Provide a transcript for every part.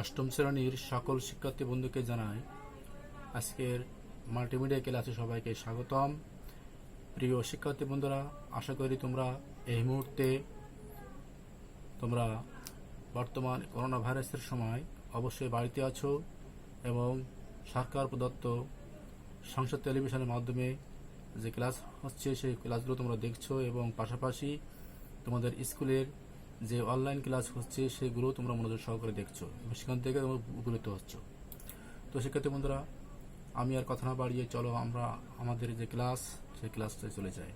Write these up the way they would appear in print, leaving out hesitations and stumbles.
অষ্টম শ্রেণীর সকল শিক্ষার্থী বন্ধুকে জানাই আজকের মাল্টিমিডিয়া ক্লাসে সবাইকে স্বাগতম। প্রিয় শিক্ষার্থী বন্ধুরা, আশা করি তোমরা এই মুহূর্তে তোমরা বর্তমান করোনা ভাইরাসের সময় অবশ্যই বাড়িতে আছো এবং সরকার প্রদত্ত সংসদ টেলিভিশনের মাধ্যমে যে ক্লাস হচ্ছে সেই ক্লাসগুলো তোমরা দেখছো এবং পাশাপাশি তোমাদের স্কুলের যে অনলাইন ক্লাস হচ্ছে সেগুলো তোমরা মনোযোগ সহকারে দেখছো এবং সেখান থেকে তোমরা উপকৃত হচ্ছ। তো শিক্ষার্থী বন্ধুরা, আমি আর কথা না বাড়িয়ে চলো আমরা আমাদের যে ক্লাস সেই ক্লাসটায় চলে যাই।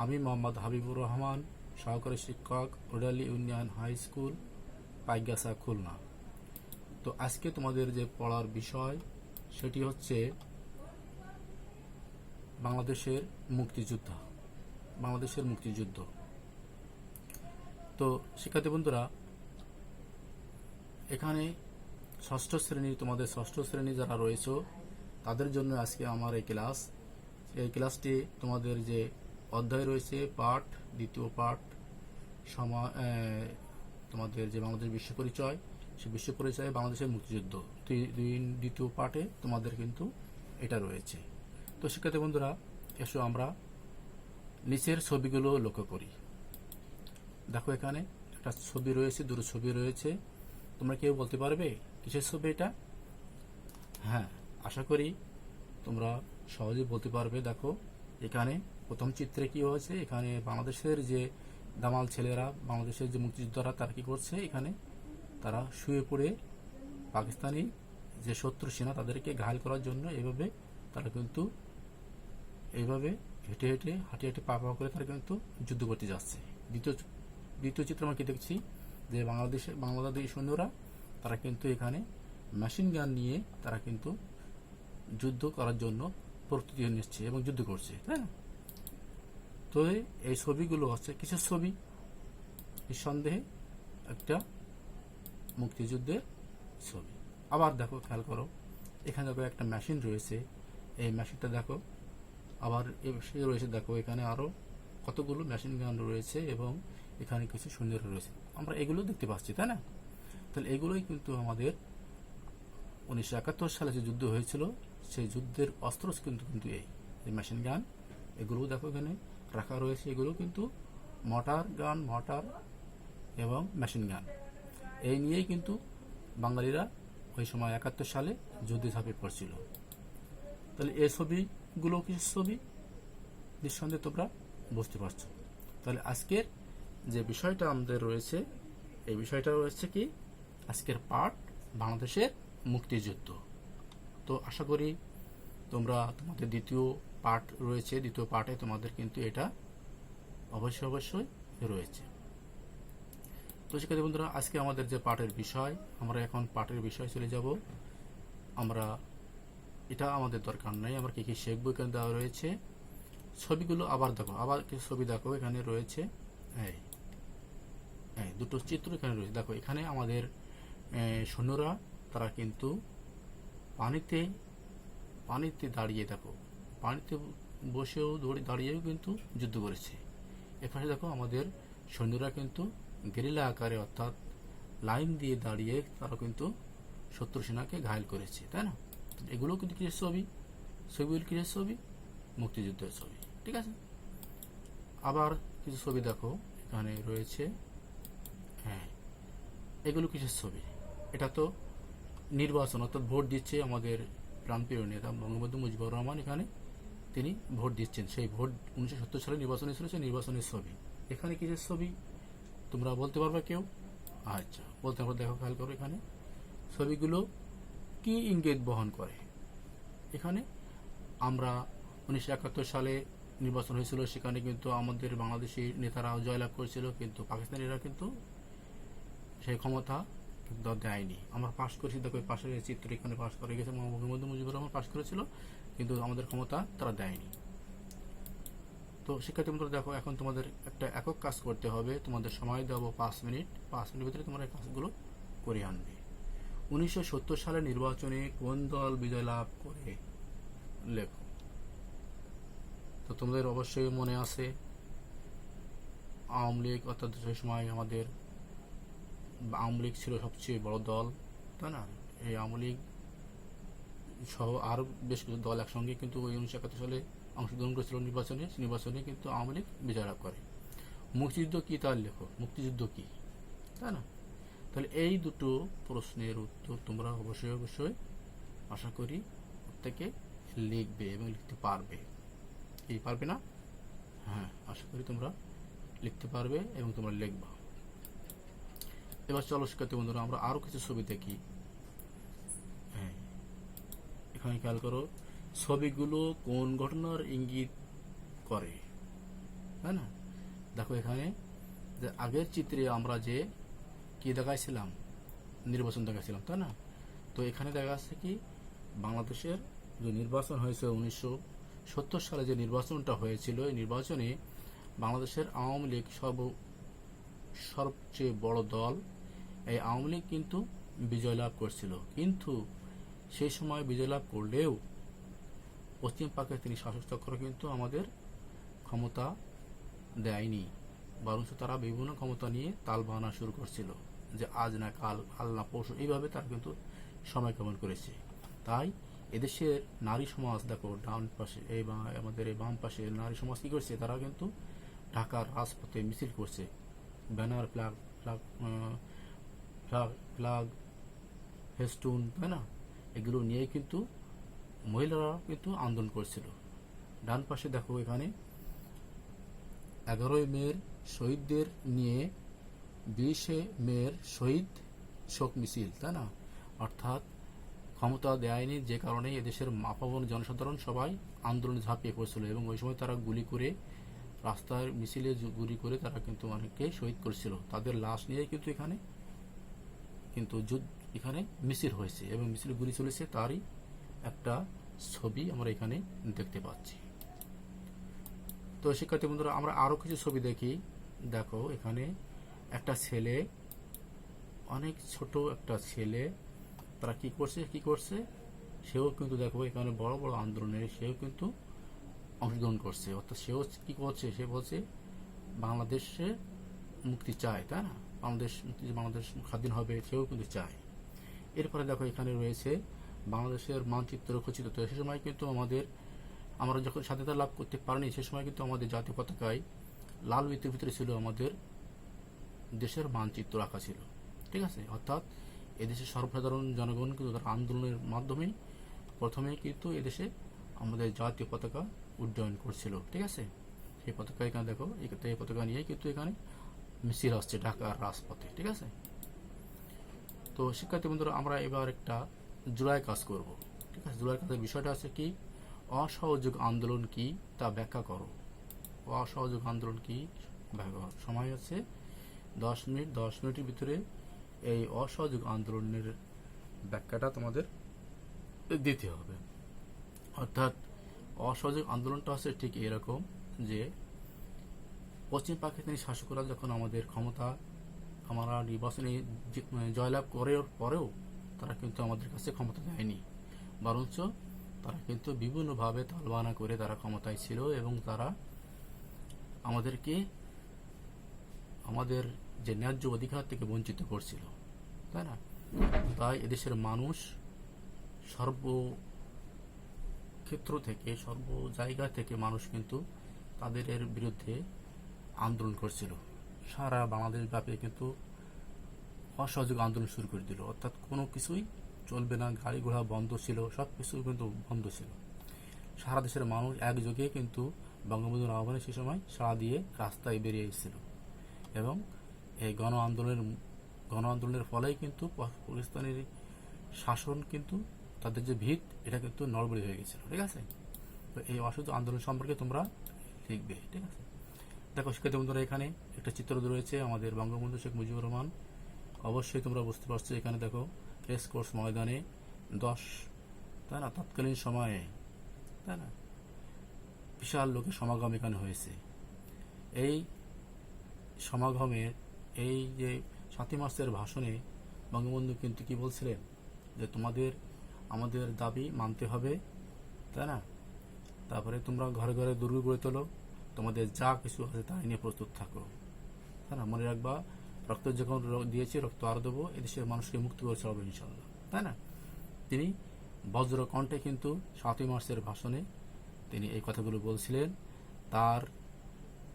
আমি মোহাম্মদ হাবিবুর রহমান, সহকারী শিক্ষক, Odali union high school, Paikgachha, Khulna. তো আজকে তোমাদের যে পড়ার বিষয় সেটি হচ্ছে বাংলাদেশের মুক্তিযুদ্ধ। তো শিক্ষার্থী বন্ধুরা, এখানে তোমাদের ষষ্ঠ শ্রেণী যারা রয়েছে তাদের জন্য আজকে আমার এই ক্লাসটি তোমাদের যে অধ্যায় রয়েছে পাঠ, দ্বিতীয় পাঠ তোমাদের যে বাংলাদেশ বিশ্ব পরিচয়, সেই বিশ্ব পরিচয়ে বাংলাদেশের মুক্তিযুদ্ধ দ্বিতীয় পাঠে তোমাদের কিন্তু এটা রয়েছে। তো শিক্ষার্থী বন্ধুরা, এসো আমরা নিচের ছবিগুলো লক্ষ্য করি। দেখো, এখানে একটা ছবি রয়েছে, দুটো ছবি রয়েছে। তোমরা কেউ বলতে পারবে কিসের ছবি এটা? হ্যাঁ, আশা করি তোমরা সহজে বলতে পারবে। দেখো, এখানে প্রথম চিত্রে কি হয়েছে, এখানে বাংলাদেশের যে দামাল ছেলেরা, বাংলাদেশের যে মুক্তিযোদ্ধারা, তারা কি করছে, এখানে তারা শুয়ে পড়ে পাকিস্তানি যে শত্রু সেনা তাদেরকে ঘায়েল করার জন্য এইভাবে তারা কিন্তু এইভাবে হেঁটে হেঁটে পা করে তারা কিন্তু যুদ্ধ করতে যাচ্ছে। দ্বিতীয় চিত্র আমরা কি দেখছি, যে বাংলাদেশি সৈন্যরা তারা কিন্তু এখানে মেশিন গান নিয়ে তারা কিন্তু যুদ্ধ করার জন্য প্রস্তুতি নিচ্ছে এবং যুদ্ধ করছে, তাই না? তো এই ছবিগুলো হচ্ছে কিসের ছবি? নিঃসন্দেহে একটা মুক্তিযুদ্ধের ছবি। আবার দেখো, খেয়াল করো, এখানে দেখো একটা মেশিন রয়েছে। এই মেশিনটা দেখো, আবার রয়েছে, দেখো এখানে আরো কতগুলো মেশিন গান রয়েছে এবং এখানে কিছু সৈন্যরা রয়েছে। আমরা এগুলো দেখতে পাচ্ছি, তাই না? তাহলে এগুলোই কিন্তু আমাদের 1971 সালে যে যুদ্ধ হয়েছিল সেই যুদ্ধের অস্ত্র কিন্তু এই মেশিন গান। এগুলো দেখো এখানে রাখা রয়েছে। এগুলো কিন্তু মর্টার এবং মেশিন গান, এই নিয়েই কিন্তু বাঙালিরা ওই সময় 71 সালে যুদ্ধে ঝাঁপিয়ে পড়ছিল। তাহলে এই ছবিগুলো কিছু ছবি, নিঃসন্দেহে তোমরা বুঝতে পারছো। তাহলে আজকের যে বিষয়টা আমাদের রয়েছে, এই বিষয়টা রয়েছে কি, আজকের পাঠ বাংলাদেশের মুক্তিযুদ্ধ। তো আশা করি তোমরা তোমাদের দ্বিতীয় পাঠ রয়েছে, দ্বিতীয় পাঠে তোমাদের কিন্তু এটা অবশ্যই রয়েছে। তো শিক্ষার্থী বন্ধুরা, আজকে আমাদের যে পাঠের বিষয়, আমরা এখন পাঠের বিষয় চলে যাব। আমরা এটা আমাদের দরকার নাই, আমরা কি কি শিখবো এখানে দেওয়া রয়েছে। ছবিগুলো আবার দেখো, আবার কিছু ছবি দেখো এখানে রয়েছে। দুটো চিত্র এখানে রয়েছে। দেখো, এখানে আমাদের সৈন্যরা তারা কিন্তু পানিতে দাঁড়িয়ে, দেখো পানিতে বসেও দাঁড়িয়েও কিন্তু যুদ্ধ করেছে। এখানে দেখো আমাদের সৈন্যরা কিন্তু গেরিলা আকারে, অর্থাৎ লাইন দিয়ে দাঁড়িয়ে তারা কিন্তু শত্রু সেনাকে ঘায়েল করেছে, তাই না? এগুলো কিন্তু কিসের ছবি? ছবিগুলো কিসের ছবি? মুক্তিযুদ্ধের ছবি, ঠিক আছে? আবার কিছু ছবি দেখো এখানে রয়েছে। এগুলো কিসের ছবি? এটা তো নির্বাচন, অর্থাৎ ভোট দিচ্ছে আমাদের প্রাণপ্রিয় নেতা বঙ্গবন্ধু মুজিবুর রহমান। এখানে তিনি ভোট দিচ্ছেন, সেই ভোট 1970 সালে নির্বাচনে ছিল, সেই নির্বাচনের ছবি। এখানে কিসের ছবি তোমরা বলতে পারবে কেউ? আচ্ছা, বলতে পারবে। দেখো, খেয়াল করো, এখানে ছবিগুলো কি ইঙ্গিত বহন করে। এখানে আমরা 1971 সালে নির্বাচন হয়েছিল, সেখানে কিন্তু আমাদের বাংলাদেশি নেতারাও জয়লাভ করেছিল, কিন্তু পাকিস্তানিরা কিন্তু সেই ক্ষমতা কিন্তু দেয়নি। আমরা পাশ করেছি, দেখো পাশের চিত্র এখানে পাশ করে গেছে, বঙ্গবন্ধু মুজিবুর রহমান পাশ করেছিল, কিন্তু আমাদের ক্ষমতা তারা দেয়নি। তো শিক্ষার্থী বন্ধুরা, দেখো এখন তোমাদের একটা একক কাজ করতে হবে। তোমাদের সময় দেবো 5 মিনিট। 5 মিনিটের ভিতরে তোমরা এই কাজগুলো করে আনবে। 1970 সালের নির্বাচনে কোন দল বিজয় লাভ করে লেখো। তো তোমাদের অবশ্যই মনে আছে আওয়ামী লীগ, অর্থাৎ সেই সময় আমাদের আওয়ামী লীগ ছিল সবচেয়ে বড় দল, তাই না? এই আওয়ামী লীগ সহ আরও বেশ কিছু দল একসঙ্গে কিন্তু ওই 1971 সালে অংশগ্রহণ করেছিল নির্বাচনে কিন্তু আওয়ামী লীগ বিজয় লাভ করে। মুক্তিযুদ্ধ কি তার লেখো, মুক্তিযুদ্ধ কি, তাই না? তাহলে এই দুটো প্রশ্নের উত্তর তোমরা অবশ্যই আশা করি প্রত্যেকে লিখবে এবং লিখতে পারবে। কি পারবে না? হ্যাঁ, আশা করি তোমরা লিখতে পারবে এবং তোমরা লিখবা। এবার চলো শিক্ষার্থী বন্ধুরা, আমরা আরো কিছু ছবি দেখি। হ্যাঁ, এখানে খেয়াল করো, ছবিগুলো কোন ঘটনার ইঙ্গিত করে, তাই না? দেখো এখানে যে আগের চিত্রে আমরা যে কি দেখাইছিলাম, নির্বাচন দেখাইছিলাম, তাই না? তো এখানে দেখা যাচ্ছে কি বাংলাদেশের যে নির্বাচন হয়েছে 1970 সালে যে নির্বাচনটা হয়েছিল, এই নির্বাচনে বাংলাদেশের আওয়ামী লীগ সবচেয়ে বড় দল, এই আওয়ামী লীগ কিন্তু বিজয় লাভ করছিল। কিন্তু সেই সময় বিজয় লাভ করলেও পশ্চিম পাকিস্তানি শাসক চক্র কিন্তু আমাদের ক্ষমতা দেয়নি, বরঞ্চ তারা বিভিন্ন ক্ষমতা নিয়ে তাল বাহানা শুরু করছিল যে আজ না কাল, কাল না পরশু, এইভাবে তারা কিন্তু সময় কামন করেছে। তাই এদেশের নারী সমাজ দেখো, ডান পাশে এই আমাদের এই বাম পাশে নারী সমাজ কি করছে, তারা কিন্তু ঢাকার রাজপথে মিছিল করছে, ব্যানার, ফ্ল্যাগ, ফেস্টুন, তাই না? এগুলো নিয়ে কিন্তু মহিলারা কিন্তু আন্দোলন করছিল। ডান পাশে দেখো এখানে 11ই মের শহীদদের নিয়ে 20শে মের শহীদ শোক মিছিল, তাই না? অর্থাৎ ক্ষমতা দেয়নি যে কারণে এদেশের মাপাবন জনসাধারণ সবাই আন্দোলনে ঝাঁপিয়ে পড়ছিল এবং ওই সময় তারা গুলি করে, রাস্তার মিছিলে গুলি করে তারা কিন্তু অনেককে শহীদ করেছিল। তাদের লাশ নিয়ে কিন্তু এখানে এখানে মিছিল হয়েছে এবং মিছিলে গুলি চলেছে, তারই একটা ছবি আমরা এখানে দেখতে পাচ্ছি। তো শিক্ষার্থী বন্ধুরা, আমরা আরো কিছু ছবি দেখি। দেখো এখানে একটা ছেলে, অনেক ছোট একটা ছেলে, তারা কি করছে, সেও কিন্তু দেখো এখানে বড় বড় আন্দোলনে সেও কিন্তু অংশগ্রহণ করছে। অর্থাৎ সেও কি করছে, সে বলছে বাংলাদেশে মুক্তি চায়, তাই না? বাংলাদেশ স্বাধীন হবে, সেও কিন্তু চায়। এরপরে দেখো এখানে রয়েছে বাংলাদেশের মানচিত্র খচিত। তো সে সময় কিন্তু আমরা যখন স্বাধীনতা লাভ করতে পারিনি, সে সময় কিন্তু আমাদের জাতীয় পতাকায় লাল বৃত্তের ভিতরে ছিল আমাদের দেশের মানচিত্র আঁকা ছিল, ঠিক আছে? অর্থাৎ এদেশের সর্বসাধারণ জনগণ কিন্তু তার আন্দোলনের মাধ্যমে প্রথমে কিন্তু এদেশে আমাদের জাতীয় পতাকা উড্ডয়ন করছিল, ঠিক আছে? সেই পতাকা এখানে দেখো, এই পতাকা নিয়ে কিন্তু এখানে মিছিল আসছে ঢাকার রাজপথে, ঠিক আছে? তো শিক্ষার্থী বন্ধুরা, আমরা এবার একটা জুলাই কাজ করব, ঠিক আছে? জুলাই কাজের বিষয়টা আছে কি, অসহযোগ আন্দোলন কি তা ব্যাখ্যা করো। অসহযোগ আন্দোলন কি ব্যাখ্যা করো। সময় আছে 10 মিনিট। 10 মিনিটের ভিতরে এই অসহযোগ আন্দোলনের ব্যাখ্যাটা তোমাদের দিতে হবে। অর্থাৎ অসহযোগ আন্দোলনটা হচ্ছে ঠিক এরকম যে পশ্চিম পাকিস্তানি শাসকরা যখন আমাদের ক্ষমতা, আমরা নির্বাচনে জয়লাভ করার পরেও তারা কিন্তু আমাদের কাছে ক্ষমতা দেয়নি, বরঞ্চ তারা কিন্তু বিভিন্নভাবে তালবাহানা করে তারা ক্ষমতায় ছিল এবং তারা আমাদেরকে আমাদের যে ন্যায্য অধিকার থেকে বঞ্চিত করছিল, তাই না? তাই এদেশের মানুষ সর্বক্ষেত্র থেকে, সর্ব জায়গা থেকে মানুষ কিন্তু তাদের এর বিরুদ্ধে আন্দোলন করছিল। সারা বাংলাদেশ ব্যাপী কিন্তু অসহযোগ আন্দোলন শুরু করে দিল। অর্থাৎ কোনো কিছুই চলবে না, গাড়ি ঘোড়া বন্ধ ছিল, সব কিছু কিন্তু বন্ধ ছিল। সারা দেশের মানুষ একযোগে কিন্তু বঙ্গবন্ধুর আহ্বানে সে সময় সাড়া দিয়ে রাস্তায় বেরিয়ে এসেছিল এবং এই গণ আন্দোলনের ফলেই কিন্তু পাকিস্তানের শাসন কিন্তু তাদের যে ভিত, এটা কিন্তু নড়বড়ে হয়ে গেছিল, ঠিক আছে? তো এই অসহযোগ আন্দোলন সম্পর্কে তোমরা লিখবে, ঠিক আছে? দেখো শিক্ষার্থী বন্ধুরা, এখানে একটা চিত্র রয়েছে আমাদের বঙ্গবন্ধু শেখ মুজিবুর রহমান। অবশ্যই তোমরা বুঝতে পারছো, এখানে দেখো রেস কোর্স ময়দানে 10, তাই না, তৎকালীন সময়ে, তাই না, বিশাল লোকের সমাগম এখানে হয়েছে। এই সমাগমে এই যে 7ই মার্চের ভাষণে বঙ্গবন্ধু কিন্তু কি বলছিলেন, যে আমাদের দাবি মানতে হবে, তাই না? তারপরে তোমরা ঘরে ঘরে দুর্গ গড়ে তোলো, তোমাদের যা কিছু আছে তাই নিয়ে প্রস্তুত থাকো, তাই না? মনে রাখবা, রক্ত যখন দিয়েছি রক্ত আরো দেবো, এদেশের মানুষকে মুক্ত করে ছাড়বো ইনশাল্লাহ। তাই না? তিনি বজ্রকণ্ঠে কিন্তু 7ই মার্চের ভাষণে তিনি এই কথাগুলো বলছিলেন। তার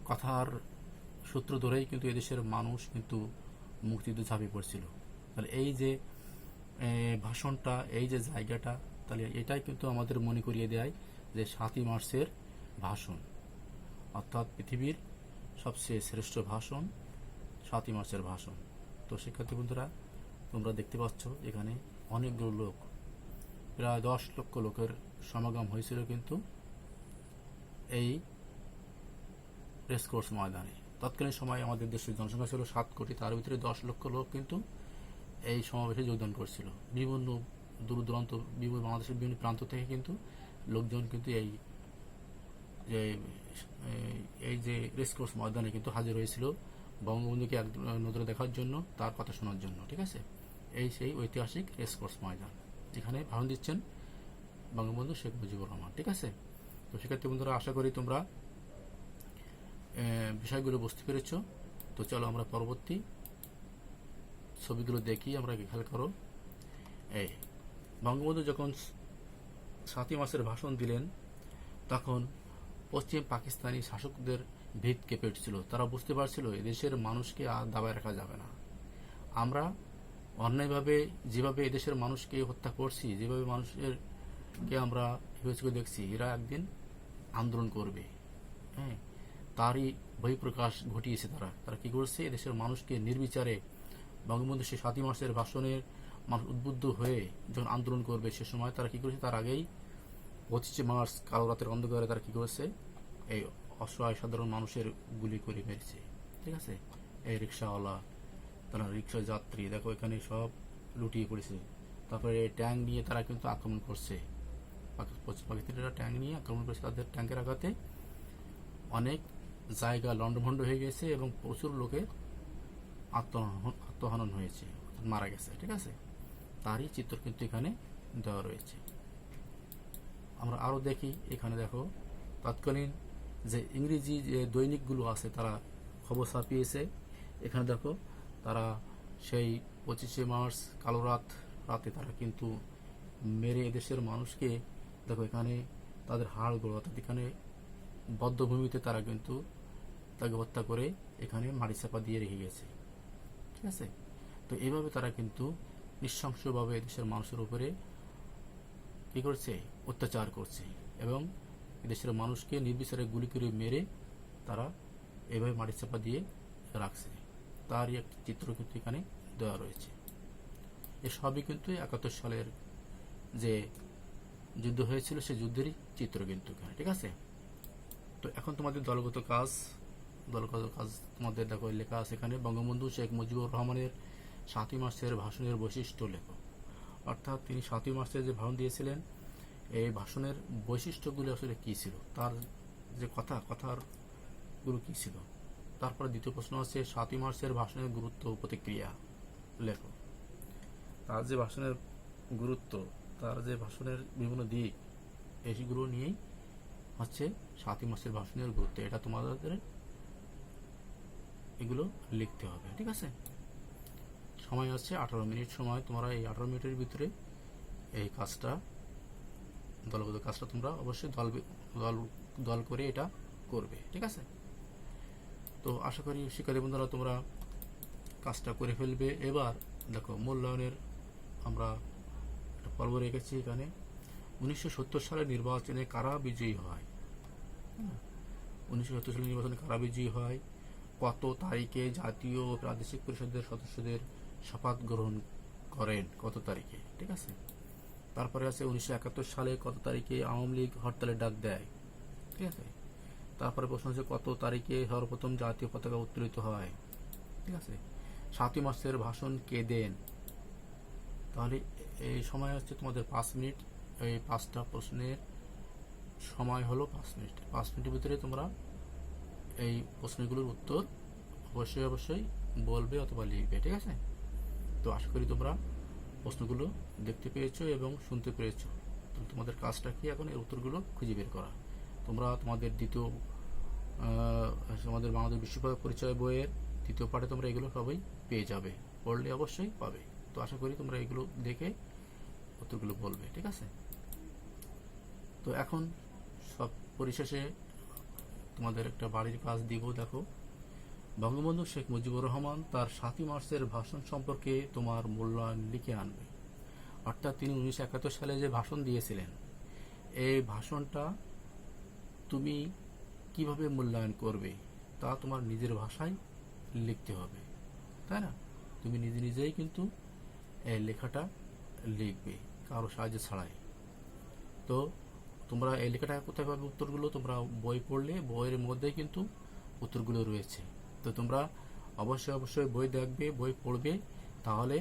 কথার সূত্র ধরেই কিন্তু এদেশের মানুষ কিন্তু মুক্তিযুদ্ধে ঝাঁপিয়ে পড়ছিল। তাহলে এই যে ভাষণটা, এই যে জায়গাটা, তাহলে এটাই কিন্তু আমাদের মনে করিয়ে দেয় যে 7ই মার্চের ভাষণ, অর্থাৎ পৃথিবীর সবচেয়ে শ্রেষ্ঠ ভাষণ 7ই মার্চের ভাষণ। তো শিক্ষার্থী বন্ধুরা, তোমরা দেখতে পাচ্ছ এখানে অনেকগুলো লোক, প্রায় 10 লক্ষ লোকের সমাগম হয়েছিল কিন্তু এই রেসকোর্স ময়দানে। তৎকালীন সময়ে আমাদের দেশের জনসংখ্যা ছিল 7 কোটি, তার ভিতরে 10 লক্ষ লোক কিন্তু এই সমাবেশে যোগদান করছিল। বিভিন্ন দূর দূরান্ত, বিভিন্ন বাংলাদেশের বিভিন্ন প্রান্ত থেকে কিন্তু লোকজন কিন্তু এই যে রেসকোর্স ময়দানে কিন্তু হাজির হয়েছিল বঙ্গবন্ধুকে এক নজরে দেখার জন্য, তার কথা শোনার জন্য। ঠিক আছে, এই সেই ঐতিহাসিক রেসকোর্স ময়দান, যেখানে ভাষণ দিচ্ছেন বঙ্গবন্ধু শেখ মুজিবুর রহমান। ঠিক আছে, তো শিক্ষার্থী বন্ধুরা, আশা করি তোমরা বিষয়গুলো বুঝতে পেরেছ। তো চলো আমরা পরবর্তী ছবিগুলো দেখি। আমরা খেয়াল করো, এই বঙ্গবন্ধু যখন 7ই মার্চের ভাষণ দিলেন, তখন পশ্চিম পাকিস্তানি শাসকদের ভিত কেঁপে উঠছিল। তারা বুঝতে পারছিল এদেশের মানুষকে আর দাবায় রাখা যাবে না। আমরা অন্যায়ভাবে যেভাবে এদেশের মানুষকে হত্যা করছি, যেভাবে মানুষেরকে আমরা হিংস্র দেখছি, এরা একদিন আন্দোলন করবে। হ্যাঁ, তারই বহিঃপ্রকাশ ঘটিয়েছে তারা কি করছে, এদেশের মানুষকে নির্বিচারে বঙ্গবন্ধু সেই 7ই মার্চের ভাষণের মানুষ উদ্বুদ্ধ হয়ে যখন আন্দোলন করবে, সে সময় তারা কি করেছে, তার আগেই 25শে মার্চ কালো রাতের অন্ধকারে তারা কি করেছে, এই অসহায় সাধারণ মানুষের গুলি করে মেরেছে। ঠিক আছে, এই রিক্সাওয়ালা, তারা রিক্সা যাত্রী, দেখো এখানে সব লুটিয়ে পড়েছে। তারপরে ট্যাঙ্ক নিয়ে তারা কিন্তু আক্রমণ করছে, পাকিস্তানিরা ট্যাঙ্ক নিয়ে আক্রমণ করেছে। তাদের ট্যাঙ্কের আঘাতে অনেক জায়গা লন্ডভন্ড হয়ে গেছে এবং প্রচুর লোকের আত্মহনন হয়েছে, মারা গেছে। ঠিক আছে, তারই চিত্র কিন্তু এখানে দেওয়া রয়েছে। আমরা আরো দেখি, এখানে দেখো তৎকালীন যে ইংরেজি যে দৈনিকগুলো আছে, তারা খবর ছাপিয়েছে। এখানে দেখো তারা সেই 25শে মার্চ কালো রাতে তারা কিন্তু মেরে এদেশের মানুষকে, দেখো এখানে তাদের হাড়গুলো, অর্থাৎ এখানে বদ্ধভূমিতে তারা কিন্তু তাকে হত্যা করে এখানে মাটি চাপা দিয়ে রেখে গেছে। ঠিক আছে, তো এইভাবে তারা কিন্তু নৃশংসভাবে দেশের মানুষের উপরে কি করছে, অত্যাচার করছে এবং দেশের মানুষকে নির্বিচারে গুলি করে মেরে তারা এভাবে মাটি চাপা দিয়ে রাখছে। তারই একটি চিত্র কিন্তু এখানে দেওয়া রয়েছে। এসবই কিন্তু 71 সালের যে যুদ্ধ হয়েছিল সেই যুদ্ধেরই চিত্র কিন্তু এখানে। ঠিক আছে, তো এখন তোমাদের দলগত কাজ তোমাদের দেখো লেখা আছে এখানে, বঙ্গবন্ধু শেখ মুজিবুর রহমানের 7ই মার্চের ভাষণের বৈশিষ্ট্য লেখো। অর্থাৎ তিনি 7ই মার্চের যে ভাষণ দিয়েছিলেন, এই ভাষণের বৈশিষ্ট্যগুলো আসলে কি ছিল, তার যে কথার গুলো কি ছিল। তারপরে দ্বিতীয় প্রশ্ন আছে 7ই মার্চের ভাষণের গুরুত্ব ও প্রতিক্রিয়া লেখো। তার যে ভাষণের গুরুত্ব, তার যে ভাষণের বিভিন্ন দিক, এইগুলো নিয়েই হচ্ছে 7ই মার্চের ভাষণের গুরুত্ব। এটা তোমাদের এগুলো লিখতে হবে। ঠিক আছে, সময় আছে 18 মিনিট সময়। তোমরা এই 18 মিনিটের ভিতরে এই কাজটা, দলগত কাজটা তোমরা অবশ্যই দল করে এটা করবে। ঠিক আছে, তো আশা করি শিক্ষার্থী বন্ধুরা তোমরা কাজটা করে ফেলবে। এবার দেখো মূল্যায়নের আমরা একটা পর্ব রেখেছি এখানে। 1970 সালের নির্বাচনে কারা বিজয়ী হয়? 1970 সালের নির্বাচনে কারা বিজয়ী হয়? কত তারিখে জাতীয় ও প্রাদেশিক পরিষদের সদস্যদের শপথ গ্রহণ করেন? কত তারিখে? ঠিক আছে, তারপরে আছে 1971 সালে কত তারিখে আওয়ামী লীগ হরতালের ডাক দেয়? ঠিক আছে, তারপরে প্রশ্ন হচ্ছে কত তারিখে সর্বপ্রথম জাতীয় পতাকা উত্তোলিত হয়? ঠিক আছে, 7ই মার্চের ভাষণ কে দেন? তাহলে এই সময় হচ্ছে তোমাদের 5 মিনিট। এই 5টা প্রশ্নের সময় হলো 5 মিনিট। 5 মিনিটের ভিতরে তোমরা এই প্রশ্নগুলোর উত্তর অবশ্যই বলবে অথবা লিখবে। ঠিক আছে, তো আশা করি তোমরা প্রশ্নগুলো দেখতে পেয়েছো এবং শুনতে পেরেছো। তো তোমাদের কাজটা কি এখন এর উত্তরগুলো খুঁজে বের করা। তোমরা তোমাদের তোমাদের বাংলাদেশ বিশ্ব পরিচয় বইয়ের 2য় পাঠে তোমরা এগুলো সবাই পেয়ে যাবে, পড়লে অবশ্যই পাবে। তো আশা করি তোমরা এগুলো দেখে উত্তরগুলো বলবে, ঠিক আছে? তো এখন সব পরিশেষে তোমাদের একটা বাড়ির কাজ দিব। দেখো, বঙ্গবন্ধু শেখ মুজিবুর রহমান তার 7ই মার্চের ভাষণ সম্পর্কে তোমার মূল্যায়ন লিখে আনবে। অর্থাৎ তিনি 1971 সালে যে ভাষণ দিয়েছিলেন, এই ভাষণটা তুমি কিভাবে মূল্যায়ন করবে তা তোমার নিজের ভাষায় লিখতে হবে, তাই না? তুমি নিজে নিজেই কিন্তু এই লেখাটা লিখবে, কারো সাহায্য ছাড়াই। তো তোমরা এই লেখাটা কোথায় পাবে? উত্তরগুলো তোমরা বই পড়লে বইয়ের মধ্যে কিন্তু উত্তরগুলো রয়েছে। তো তোমরা অবশ্যই বই দেখবে, বই পড়বে, তাহলে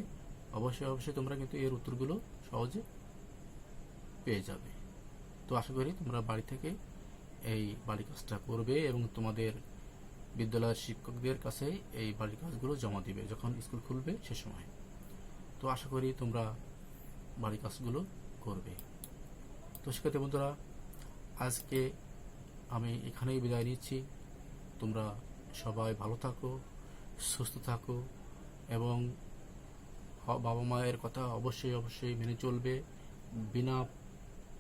অবশ্যই তোমরা কিন্তু এর উত্তরগুলো সহজে পেয়ে যাবে। তো আশা করি তোমরা বাড়ি থেকে এই বাড়ির কাজটা করবে এবং তোমাদের বিদ্যালয়ের শিক্ষকদের কাছে এই বাড়ির কাজগুলো জমা দিবে যখন স্কুল খুলবে সে সময়। তো আশা করি তোমরা বাড়ির কাজগুলো করবে। তো শিক্ষার্থী বন্ধুরা, আজকে আমি এখানেই বিদায় নিচ্ছি। তোমরা সবাই ভালো থাকো, সুস্থ থাকো এবং বাবা মায়ের কথা অবশ্যই মেনে চলবে। বিনা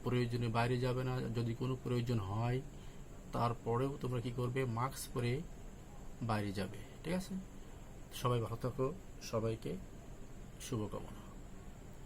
প্রয়োজনে বাইরে যাবে না। যদি কোনো প্রয়োজন হয় তারপরেও তোমরা কি করবে? মাস্ক পরে বাইরে যাবে, ঠিক আছে? সবাই ভালো থাকো, সবাইকে শুভকামনা।